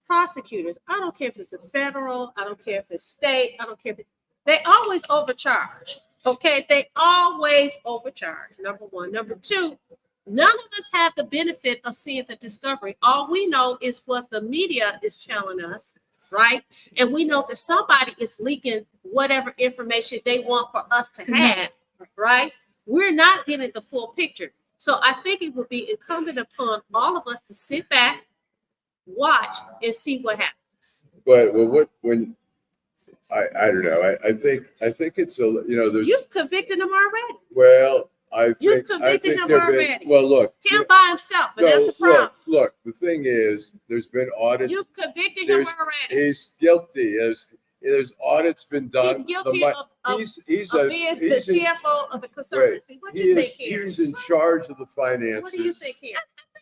prosecutors, I don't care if it's a federal, I don't care if it's state, I don't care if they always overcharge. Okay, they always overcharge. Number one. Number two, none of us have the benefit of seeing the discovery. All we know is what the media is telling us, right? And we know that somebody is leaking whatever information they want for us to have, right? We're not getting the full picture. So I think it would be incumbent upon all of us to sit back, watch, and see what happens. But I don't know. I think it's there's You've convicted him already. well, I You've think convicted him there've been- already. well, look, Him by himself, and that's a problem. look. The thing is, there's been audits. You've convicted him There's- already. He's guilty. There's audits been done. He's guilty of he's being the he's in, CFO of the conservancy. What do you think here? he's in charge of the finances. What do you think here? I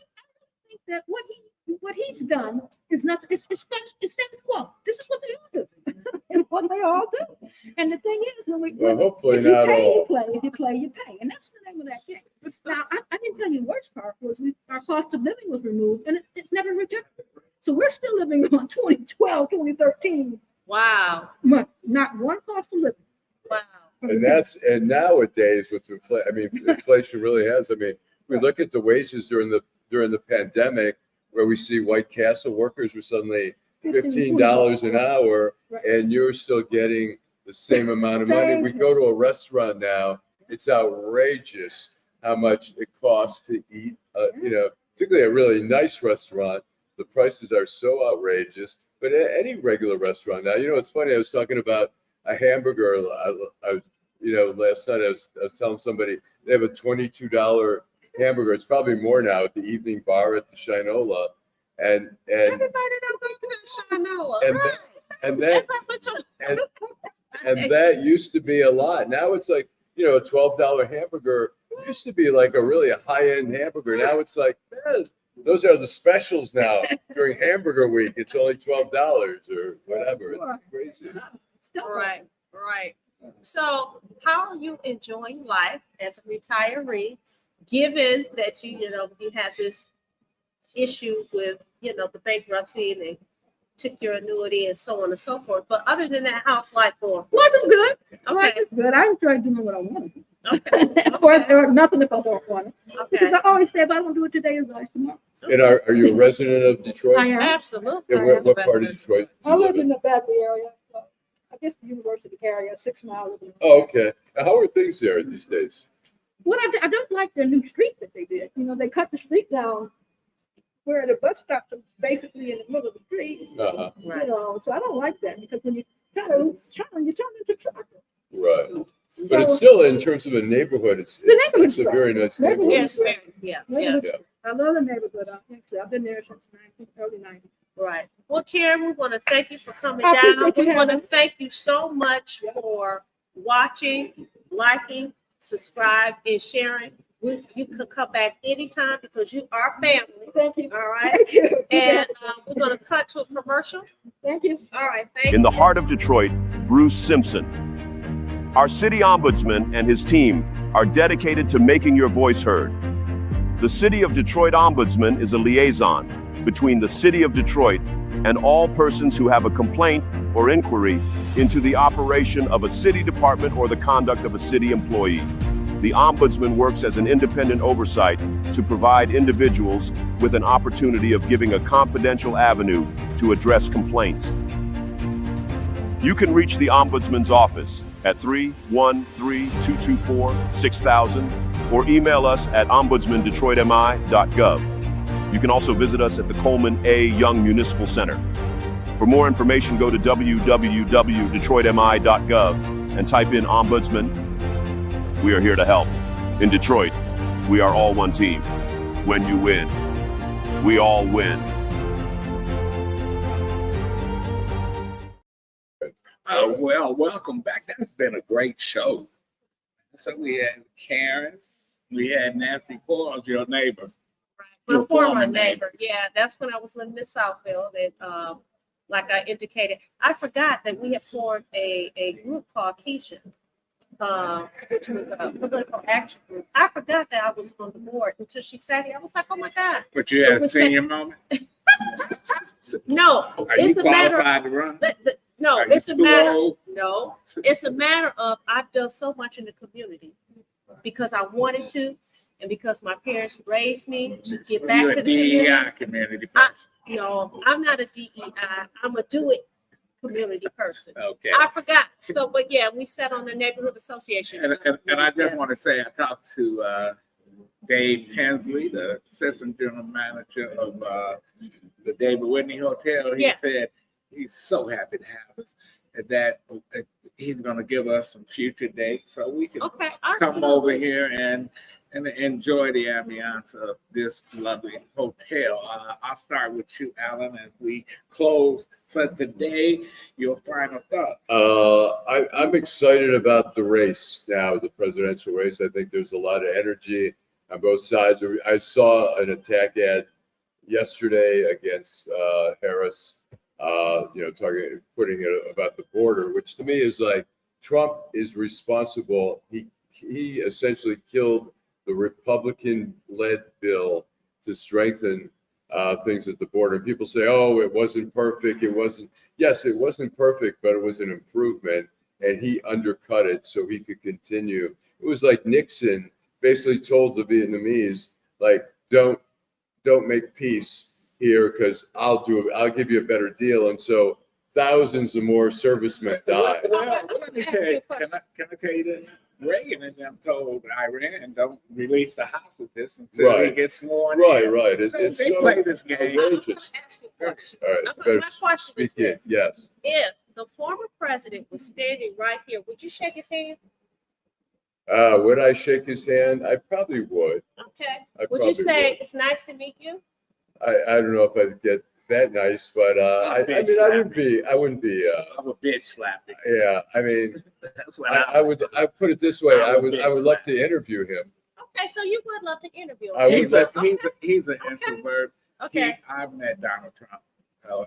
think that what he's done is nothing. It's status quo. This is what they all do. It's what they all do. And the thing is, Well, hopefully if you not pay, all. you play. If you play, you pay. And that's the name of that game. Now, I didn't tell you the worst part was our cost of living was removed, and it's never returned. So we're still living on 2012, 2013. Wow. Not one cost of living. Wow. And nowadays with inflation really has. I mean, we look at the wages during the pandemic, where we see White Castle workers were suddenly $15 an hour, Right. and you're still getting the same amount of money. We go to a restaurant now, it's outrageous how much it costs to eat. Particularly a really nice restaurant, the prices are so outrageous. But any regular restaurant now, it's funny. I was talking about a hamburger. Last night I was telling somebody they have a $22 hamburger. It's probably more now at the evening bar at the Shinola, and Everybody don't go to the Shinola. and Right. and that used to be a lot. Now it's like a $12 hamburger used to be like a really high-end hamburger. Now it's like those are the specials now during hamburger week. It's only $12 or whatever. It's crazy. Right. So how are you enjoying life as a retiree, given that you had this issue with, the bankruptcy and they took your annuity and so on and so forth. But other than that, how's life going? Life is good. Okay. Life is good. I enjoy doing what I want to do. Okay. or nothing if I don't want it. Because Okay. I always say if I don't do it today, it's always tomorrow. And are you a resident of Detroit? I am. Absolutely. And what part of Detroit? do I you live in the Beverly area. So I guess the university area, 6 miles. Oh, okay. Now, how are things there these days? What I don't like their new street that they did. They cut the street down where the bus stops are basically in the middle of the street. Uh-huh. Right. So I don't like that because when you try to turn, you turn into traffic. Right. But it's still, in terms of a neighborhood, it's neighborhood's a very nice Neighborhood. neighborhood. Yes, very, yeah. Neighborhood. I love the neighborhood. I've been there since early 90s. Right. Well, Karen, we want to thank you for coming I down. appreciate you We want to having me. thank you so much for watching, liking, subscribe, and sharing. You could come back anytime because you are family. Thank you. All right. Thank you. And we're going to cut to a commercial. Thank you. All right. Thank you. In the heart of Detroit, Bruce Simpson. Our city ombudsman and his team are dedicated to making your voice heard. The City of Detroit Ombudsman is a liaison between the City of Detroit and all persons who have a complaint or inquiry into the operation of a city department or the conduct of a city employee. The Ombudsman works as an independent oversight to provide individuals with an opportunity of giving a confidential avenue to address complaints. You can reach the Ombudsman's office at 313-224-6000 or email us at ombudsmandetroitmi.gov. You can also visit us at the Coleman A. Young Municipal Center. For more information, go to www.detroitmi.gov and type in Ombudsman. We are here to help. In Detroit, we are all one team. When you win, we all win. Well, welcome back. That's been a great show. So we had Karen, we had Nancy Quarles, your neighbor. My Your former former neighbor. Yeah, that's when I was living in Southfield. And like I indicated, I forgot that we had formed a group called Keisha, which was a political action group. I forgot that I was on the board until she said it. I was like, oh my God. But you had a senior moment? No, Are you it's a matter qualified to run? no, Are it's you a too matter. old? No, it's a matter of I've done so much in the community because I wanted to, and because my parents raised me to give back You're to a the community. DEI community person. No, I'm not a DEI. I'm a do it community person. Okay. I forgot. So, but yeah, we sat on the neighborhood association. And I just want to say, I talked to Dave Tinsley, the assistant general manager of the David Whitney Hotel. He Yeah. said he's so happy to have us, that he's going to give us some future dates so we can Okay, come over absolutely. here and enjoy the ambiance of this lovely hotel. I'll start with you, Allan, as we close for today. Your final thoughts. I'm excited about the race now, the presidential race. I think there's a lot of energy on both sides. I saw an attack ad yesterday against Harris, putting it about the border, which to me is like Trump is responsible. He essentially killed the Republican-led bill to strengthen things at the border. People say, "Oh, it wasn't perfect." It wasn't. Yes, it wasn't perfect, but it was an improvement, and he undercut it so he could continue. It was like Nixon basically told the Vietnamese, like, "Don't make peace here because I'll give you a better deal." And so thousands of more servicemen died. Well, let me tell you, can I tell you this? Reagan and them told Iran, don't release the hostages until he Right. gets sworn Right. in. It's So they so play this game. outrageous. Ask you a question. All right, My better question is speak in. this. Yes. If the former president was standing right here, would you shake his hand? Would I shake his hand? I probably would. Okay. I Would you probably say would. it's nice to meet you? I don't know if I'd get that nice, but I wouldn't be. I'm a bitch slapper. Yeah, I mean, That's what I would put it this way. I would I would love to interview him. Okay, so you would love to interview him. I would He's love an Okay. introvert. Okay. I met Donald Trump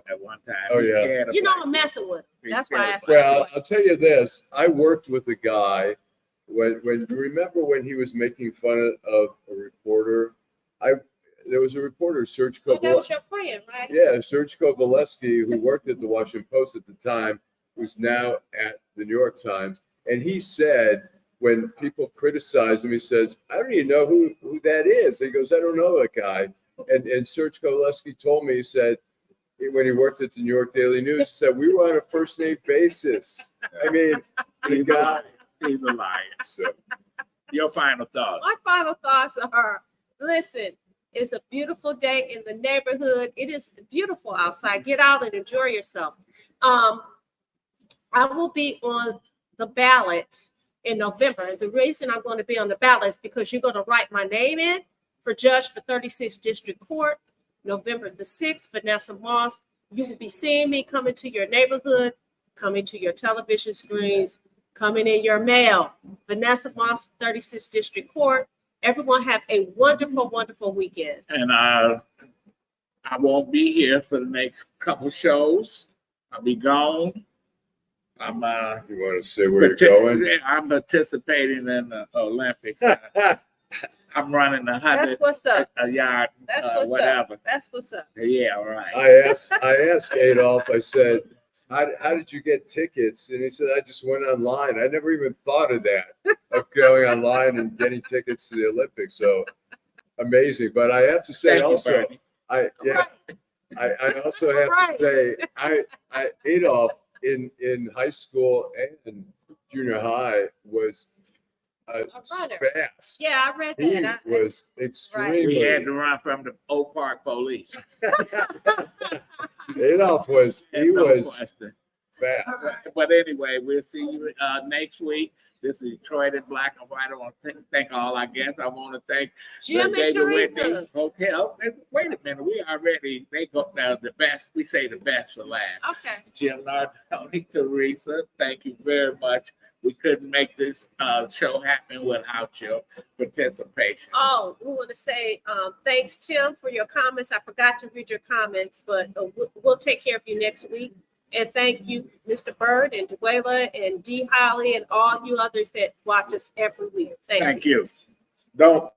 at one time. Oh, He's yeah. scared of You know black I'm messing with him. He's That's why I scared asked of that Well, question. I'll tell you this. I worked with a guy when remember when he was making fun of a reporter. There was a reporter, Serge Oh, that Kovaleski. was your friend, right? Yeah, Serge Kovaleski, who worked at the Washington Post at the time, who's now at the New York Times. And he said, when people criticize him, he says, "I don't even know who that is." He goes, "I don't know that guy." And Serge Kovaleski told me, he said, when he worked at the New York Daily News, he said, "We were on a first name basis." I mean, the He's a guy. liar. He's a liar. So, Your final thoughts. My final thoughts are, listen, it's a beautiful day in the neighborhood. It is beautiful outside. Get out and enjoy yourself. I will be on the ballot in November. The reason I'm going to be on the ballot is because you're going to write my name in for judge for 36th District Court, November the 6th, Vanessa Moss. You will be seeing me coming to your neighborhood, coming to your television screens, coming in your mail. Vanessa Moss, 36th District Court. Everyone have a wonderful, wonderful weekend. And I won't be here for the next couple shows. I'll be gone. I'm You want to say where you're going? I'm participating in the Olympics. I'm running 100 That's what's up. a yard, That's what's whatever. up. That's what's up. Yeah, right. I asked Adolph, I said, how did you get tickets? And he said, I just went online. I never even thought of that, of going online and getting tickets to the Olympics. So amazing. But I have to say Thank you, also, Bernie. I also have to say, Adolph in high school and junior high was fast. Yeah, I read He that. was extremely. We had to run from the Oak Park police. Adolph was question. fast. But anyway, we'll see you next week. This is Detroit in Black and White. I want to thank all our guests. I want to thank Jim the and David Whitney Teresa. Hotel. Wait a minute, we already, they go down the best. We say the best for last. Okay. Jim Nardoni, Teresa, thank you very much. We couldn't make this show happen without your participation. Oh, we want to say thanks, Tim, for your comments. I forgot to read your comments, but we'll take care of you next week. And thank you, Mr. Bird and Dwayla and D. Holly and all you others that watch us every week. Thank you. Don't